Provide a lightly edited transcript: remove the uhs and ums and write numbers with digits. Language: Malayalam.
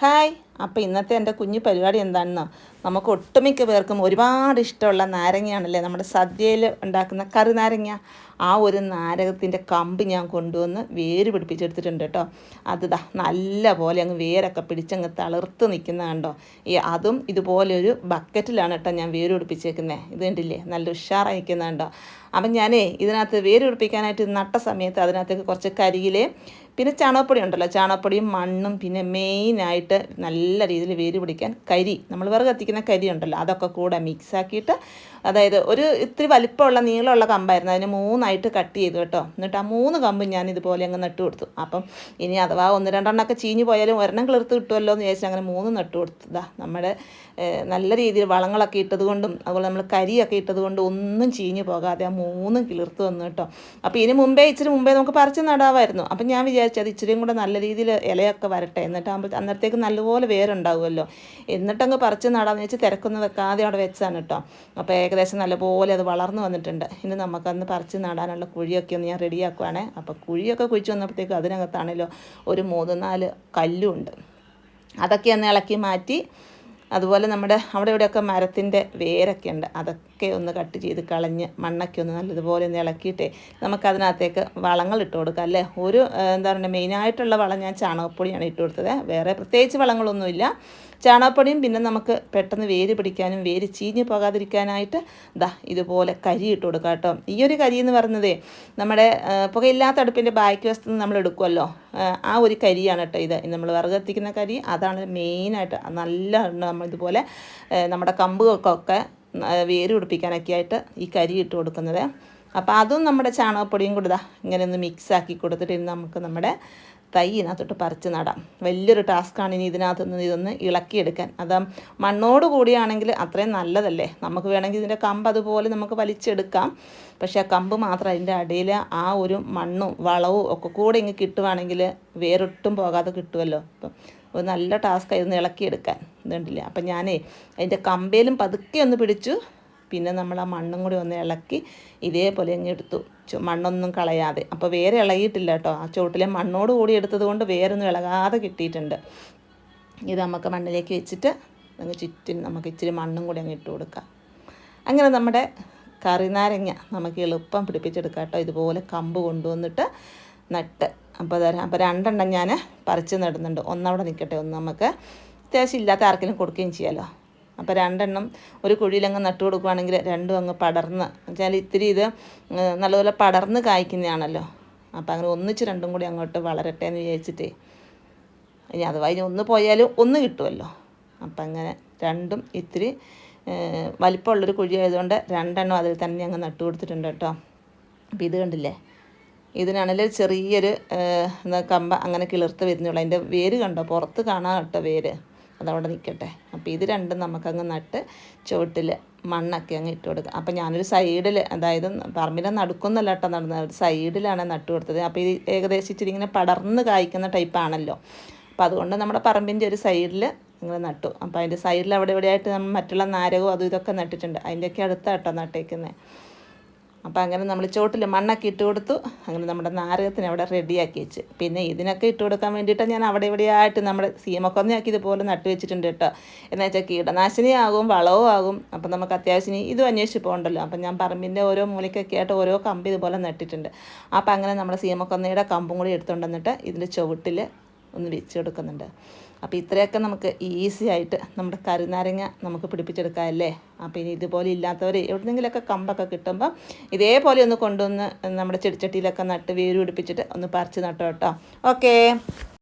ഹായ്. അപ്പോൾ ഇന്നത്തെ എൻ്റെ കുഞ്ഞു പരിപാടി എന്താണെന്നോ, നമുക്ക് ഒട്ടുമിക്ക പേർക്കും ഒരുപാട് ഇഷ്ടമുള്ള നാരങ്ങയാണല്ലേ നമ്മുടെ സദ്യയിൽ ഉണ്ടാക്കുന്ന കറി നാരങ്ങ. ആ ഒരു നാരകത്തിൻ്റെ കമ്പ് ഞാൻ കൊണ്ടുവന്ന് വേര് പിടിപ്പിച്ചെടുത്തിട്ടുണ്ട് കേട്ടോ. അത് നല്ല പോലെ അങ്ങ് വേരൊക്കെ പിടിച്ചങ്ങ് തളിർത്ത് നിൽക്കുന്ന കണ്ടോ. അതും ഇതുപോലെ ഒരു ബക്കറ്റിലാണ് കേട്ടോ ഞാൻ വേര് പിടിപ്പിച്ചേക്കുന്നത്. ഇത് കണ്ടില്ലേ, നല്ല ഉഷാറായി നിൽക്കുന്ന കണ്ടോ. അപ്പം ഞാനേ ഇതിനകത്ത് വേര് പിടിപ്പിക്കാനായിട്ട് നട്ട സമയത്ത് അതിനകത്തേക്ക് കുറച്ച് കരിയിലയും പിന്നെ ചാണകപ്പൊടി ഉണ്ടല്ലോ, ചാണകപ്പൊടിയും മണ്ണും പിന്നെ മെയിനായിട്ട് നല്ല രീതിയിൽ വേര് പിടിക്കാൻ കരി, നമ്മൾ വിറക് കത്തിക്കുന്ന കരി ഉണ്ടല്ലോ, അതൊക്കെ കൂടെ മിക്സാക്കിയിട്ട്, അതായത് ഒരു ഇത്തിരി വലിപ്പമുള്ള നീളമുള്ള കമ്പായിരുന്നു, അതിന് 3ആയിട്ട് കട്ട് ചെയ്തു കേട്ടോ. എന്നിട്ട് ആ 3 കമ്പ് ഞാൻ ഇതുപോലെ അങ്ങ് നട്ടു കൊടുത്തു. അപ്പം ഇനി അഥവാ 1-2 ചീഞ്ഞ് പോയാലും ഒരെണ്ണം കിളിർത്ത് കിട്ടുമല്ലോ എന്ന് വിചാരിച്ചാൽ അങ്ങനെ 3 നട്ടു കൊടുത്തു. നമ്മുടെ നല്ല രീതിയിൽ വളങ്ങളൊക്കെ ഇട്ടത് കൊണ്ടും അതുപോലെ നമ്മൾ കരിയൊക്കെ ഇട്ടത് കൊണ്ടും ഒന്നും ചീഞ്ഞ് പോകാതെ ആ 3 കിളിർത്ത് വന്നു കേട്ടോ. അപ്പോൾ ഇച്ചിരി മുമ്പേ നമുക്ക് പറിച്ച് നടാമായിരുന്നു. അപ്പം ഞാൻ വിചാരിച്ചത് ഇച്ചിരിയും കൂടെ നല്ല രീതിയിൽ ഇലയൊക്കെ വരട്ടെ, എന്നിട്ടാകുമ്പോൾ അന്നേരത്തേക്ക് നല്ലപോലെ വേരുണ്ടാവുമല്ലോ, എന്നിട്ടങ്ങ് പറിച്ച് നടാമെന്ന് വെച്ച് തിരക്കൊന്നും വെക്കാതെ അവിടെ വെച്ചാണ് കേട്ടോ. അപ്പോൾ ഏകദേശം നല്ലപോലെ അത് വളർന്നു വന്നിട്ടുണ്ട്. ഇനി നമുക്കന്ന് പറിച്ച് നടാനുള്ള കുഴിയൊക്കെ ഒന്ന് ഞാൻ റെഡിയാക്കുവാണേ. അപ്പോൾ കുഴിയൊക്കെ കുഴിച്ച് വന്നപ്പോഴത്തേക്കും അതിനകത്താണല്ലോ ഒരു 3-4 കല്ലുണ്ട്. അതൊക്കെ ഒന്ന് ഇളക്കി മാറ്റി. അതുപോലെ നമ്മുടെ അവിടെ ഇവിടെയൊക്കെ മരത്തിൻ്റെ വേരൊക്കെ ഉണ്ട്, അതൊക്കെ ഒന്ന് കട്ട് ചെയ്ത് കളഞ്ഞ് മണ്ണൊക്കെ ഒന്ന് നല്ലതുപോലെ ഒന്ന് ഇളക്കിയിട്ടേ നമുക്കതിനകത്തേക്ക് വളങ്ങൾ ഇട്ട് കൊടുക്കാം അല്ലേ. എന്താ പറയുക, മെയിനായിട്ടുള്ള വളം ഞാൻ ചാണകപ്പൊടിയാണ് ഇട്ട് കൊടുത്തത്. വേറെ പ്രത്യേകിച്ച് വളങ്ങളൊന്നുമില്ല, ചാണകപ്പൊടിയും. പിന്നെ നമുക്ക് പെട്ടെന്ന് വേര് പിടിക്കാനും വേര് ചീഞ്ഞ് പോകാതിരിക്കാനായിട്ട് ഇതുപോലെ കരി ഇട്ട് കൊടുക്കാം കേട്ടോ. ഈ ഒരു കരി എന്ന് പറയുന്നതേ നമ്മുടെ പുകയില്ലാത്ത അടുപ്പിൻ്റെ ബാക്ക് വശത്ത് നമ്മൾ എടുക്കുമല്ലോ, ആ ഒരു കരിയാണ് കേട്ടോ ഇത്. നമ്മൾ വിറക് കത്തിക്കുന്ന കരി, അതാണ് മെയിനായിട്ട്. നല്ല നമ്മൾ ഇതുപോലെ നമ്മുടെ കമ്പുകൾക്കൊക്കെ വേര് പിടിപ്പിക്കാനൊക്കെ ആയിട്ട് ഈ കരി ഇട്ട് കൊടുക്കുന്നത്. അപ്പോൾ അതും നമ്മുടെ ചാണകപ്പൊടിയും കൂടി ഇങ്ങനെ ഒന്ന് മിക്സാക്കി കൊടുത്തിട്ട് ഇനി നമുക്ക് നമ്മുടെ തൈ ഇതിനകത്തോട്ട് പറിച്ച് നടാം. വലിയൊരു ടാസ്ക്കാണ് ഇനി ഇതിനകത്തുനിന്ന് ഇതൊന്ന് ഇളക്കിയെടുക്കാൻ. അത് മണ്ണോട് കൂടിയാണെങ്കിൽ അത്രയും നല്ലതല്ലേ. നമുക്ക് വേണമെങ്കിൽ ഇതിൻ്റെ കമ്പ് അതുപോലെ നമുക്ക് വലിച്ചെടുക്കാം. പക്ഷേ ആ കമ്പ് മാത്രം അതിൻ്റെ അടിയിൽ ആ ഒരു മണ്ണും വളവും ഒക്കെ കൂടെ ഇങ്ങ് കിട്ടുവാണെങ്കിൽ വേരൊട്ടും പോകാതെ കിട്ടുമല്ലോ. അപ്പം ഒരു നല്ല ടാസ്ക്കായി ഒന്ന് ഇളക്കിയെടുക്കാൻ. ഇതുണ്ടല്ലേ. അപ്പം ഞാനേ അതിൻ്റെ കമ്പേലും പതുക്കെ ഒന്ന് പിടിച്ചു. പിന്നെ നമ്മൾ ആ മണ്ണും കൂടി ഒന്ന് ഇളക്കി ഇതേപോലെ അങ്ങ് എടുത്തു, മണ്ണൊന്നും കളയാതെ. അപ്പോൾ വേറെ ഇളകിയിട്ടില്ല കേട്ടോ. ആ ചുവട്ടിലെ മണ്ണോട് കൂടി എടുത്തത് കൊണ്ട് വേരൊന്നും ഇളകാതെ കിട്ടിയിട്ടുണ്ട്. ഇത് നമുക്ക് മണ്ണിലേക്ക് വെച്ചിട്ട് അങ്ങ് ചുറ്റും നമുക്ക് ഇച്ചിരി മണ്ണും കൂടി അങ്ങ് ഇട്ട് കൊടുക്കാം. അങ്ങനെ നമ്മുടെ കറിനാരങ്ങ നമുക്ക് എളുപ്പം പിടിപ്പിച്ചെടുക്കാം കേട്ടോ. ഇതുപോലെ കമ്പ് കൊണ്ടുവന്നിട്ട് നട്ട്. അപ്പോൾ 2 ഞാൻ പറിച്ച് നടുന്നുണ്ട്. ഒന്നവിടെ നിൽക്കട്ടെ, ഒന്ന് നമുക്ക് അത്യാവശ്യം ഇല്ലാത്ത ആർക്കെങ്കിലും കൊടുക്കുകയും ചെയ്യാമല്ലോ. അപ്പോൾ 2 ഒരു കുഴിയിലങ്ങ് നട്ടു കൊടുക്കുകയാണെങ്കിൽ 2 അങ്ങ് പടർന്ന് വെച്ചാൽ ഇത്തിരി ഇത് നല്ലപോലെ പടർന്ന് കായ്ക്കുന്നതാണല്ലോ. അപ്പോൾ അങ്ങനെ ഒന്നിച്ച് 2 കൂടി അങ്ങോട്ട് വളരട്ടെ എന്ന് വിചാരിച്ചിട്ടേ, ഇനി അഥവാ ഇനി ഒന്ന് പോയാലും ഒന്ന് കിട്ടുമല്ലോ. അപ്പം അങ്ങനെ 2 ഇത്തിരി വലിപ്പമുള്ളൊരു കുഴി ആയതുകൊണ്ട് 2 അതിൽ തന്നെ അങ്ങ് നട്ടു കൊടുത്തിട്ടുണ്ട് കേട്ടോ. അപ്പോൾ ഇത് കണ്ടില്ലേ, ഇതിനാണെങ്കിൽ ചെറിയൊരു കമ്പ അങ്ങനെ കിളിർത്ത് വരുന്നുള്ളൂ. അതിൻ്റെ വേര് കണ്ടോ, പുറത്ത് കാണാൻ കേട്ടോ വേര്, അതവിടെ നിൽക്കട്ടെ. അപ്പോൾ ഇത് 2 നമുക്കങ്ങ് നട്ട് ചുവട്ടിൽ മണ്ണൊക്കെ അങ്ങ് ഇട്ട് കൊടുക്കുക. അപ്പോൾ ഞാനൊരു സൈഡിൽ, അതായത് പറമ്പിൻ്റെ നടുക്കൊന്നല്ല കേട്ടോ നടന്നത്, ഒരു സൈഡിലാണ് നട്ട് കൊടുത്തത്. അപ്പോൾ ഇത് ഏകദേശം ഇച്ചിരി ഇങ്ങനെ പടർന്ന് കായ്ക്കുന്ന ടൈപ്പാണല്ലോ. അപ്പോൾ അതുകൊണ്ട് നമ്മുടെ പറമ്പിൻ്റെ ഒരു സൈഡിൽ ഇങ്ങനെ നട്ടു. അപ്പോൾ അതിൻ്റെ സൈഡിൽ അവിടെ ഇവിടെയായിട്ട് നമ്മൾ മറ്റുള്ള നാരകവും അതും ഇതൊക്കെ നട്ടിട്ടുണ്ട്. അതിൻ്റെയൊക്കെ അടുത്താണ് കേട്ടോ നട്ടേക്കുന്നത്. അപ്പോൾ അങ്ങനെ നമ്മൾ ചോട്ടിൽ മണ്ണൊക്കെ ഇട്ട് കൊടുത്തു. അങ്ങനെ നമ്മുടെ നാരകത്തിന് അവിടെ റെഡിയാക്കി വെച്ച്. പിന്നെ ഇതിനൊക്കെ ഇട്ട് കൊടുക്കാൻ വേണ്ടിയിട്ട് ഞാൻ അവിടെ ഇവിടെയായിട്ട് നമ്മുടെ സീമക്കൊന്നയാക്കി ഇതുപോലെ നട്ട് വെച്ചിട്ടുണ്ട് കേട്ടോ. എന്ന് വെച്ചാൽ കീടനാശിനി ആകും, വളവും ആകും. അപ്പം നമുക്ക് അത്യാവശ്യം ഇതും അന്വേഷിച്ച് പോകണ്ടല്ലോ. അപ്പം ഞാൻ പറമ്പിൻ്റെ ഓരോ മൂലയ്ക്കൊക്കെ ആയിട്ട് ഓരോ കമ്പ് ഇതുപോലെ നട്ടിട്ടുണ്ട്. അപ്പം അങ്ങനെ നമ്മുടെ സീമക്കൊന്നയുടെ കമ്പും കൂടി എടുത്തുകൊണ്ട് വന്നിട്ട് ഇതിൻ്റെ ചുവട്ടിൽ ഒന്ന് വെച്ച് കൊടുക്കുന്നുണ്ട്. അപ്പോൾ ഇത്രയൊക്കെ നമുക്ക് ഈസി ആയിട്ട് നമ്മുടെ കറിനാരങ്ങ നമുക്ക് പിടിപ്പിച്ചെടുക്കാം അല്ലേ. അപ്പോൾ ഇനി ഇതുപോലെ ഇല്ലാത്തവർ എവിടെയെങ്കിലുമൊക്കെ കമ്പൊക്കെ കിട്ടുമ്പോൾ ഇതേപോലെ ഒന്ന് കൊണ്ടുവന്ന് നമ്മുടെ ചെടിച്ചട്ടിയിലൊക്കെ നട്ട് വേര് പിടിപ്പിച്ചിട്ട് ഒന്ന് പറിച്ച് നട്ടോ കേട്ടോ. ഓക്കേ.